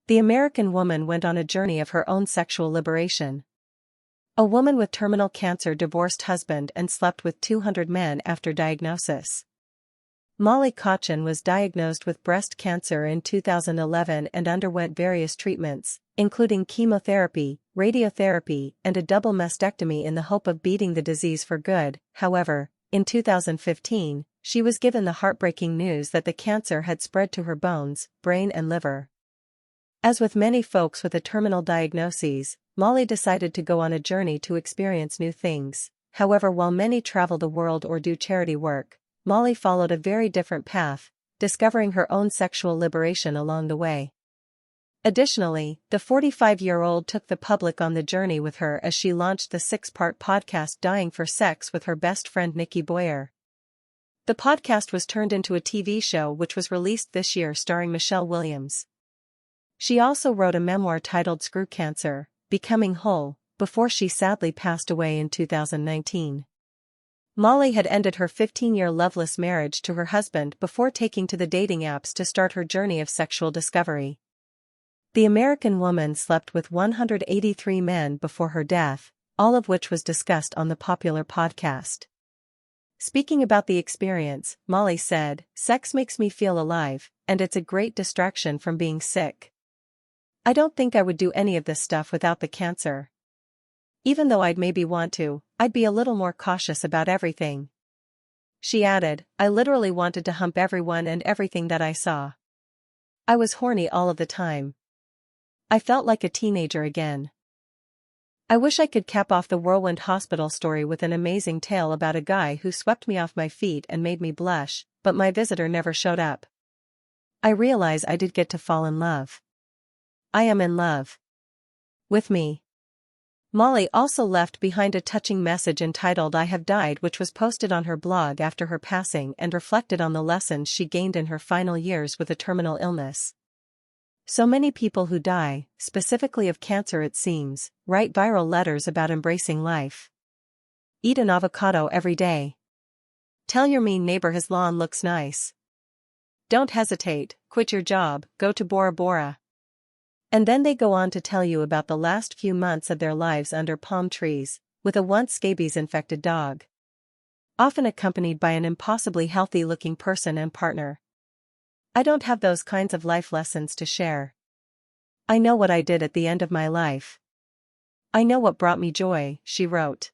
The American woman went on a journey of her own sexual liberation. A woman with terminal cancer divorced husband and slept with 200 men after diagnosis. Molly Kochan was diagnosed with breast cancer in 2011 and underwent various treatments, including chemotherapy, radiotherapy, and a double mastectomy in the hope of beating the disease for good. However, in 2015, she was given the heartbreaking news that the cancer had spread to her bones, brain and liver. As with many folks with a terminal diagnosis, Molly decided to go on a journey to experience new things. However, while many travel the world or do charity work, Molly followed a very different path, discovering her own sexual liberation along the way. Additionally, the 45-year-old took the public on the journey with her as she launched the 6-part podcast Dying for Sex with her best friend Nikki Boyer. The podcast was turned into a TV show which was released this year starring Michelle Williams. She also wrote a memoir titled Screw Cancer, Becoming Whole, before she sadly passed away in 2019. Molly had ended her 15-year loveless marriage to her husband before taking to the dating apps to start her journey of sexual discovery. The American woman slept with 183 men before her death, all of which was discussed on the popular podcast. Speaking about the experience, Molly said, "Sex makes me feel alive, and it's a great distraction from being sick. I don't think I would do any of this stuff without the cancer. Even though I'd maybe want to, I'd be a little more cautious about everything." She added, "I literally wanted to hump everyone and everything that I saw. I was horny all of the time. I felt like a teenager again. I wish I could cap off the whirlwind hospital story with an amazing tale about a guy who swept me off my feet and made me blush, but my visitor never showed up. I realize I did get to fall in love. I am in love with me." Molly also left behind a touching message entitled "I Have Died," which was posted on her blog after her passing and reflected on the lessons she gained in her final years with a terminal illness. So many people who die, specifically of cancer it seems, write viral letters about embracing life. Eat an avocado every day. Tell your mean neighbor his lawn looks nice. Don't hesitate, quit your job, go to Bora Bora. And then they go on to tell you about the last few months of their lives under palm trees, with a once scabies-infected dog. Often accompanied by an impossibly healthy-looking person and partner. I don't have those kinds of life lessons to share. I know what I did at the end of my life. I know what brought me joy, she wrote.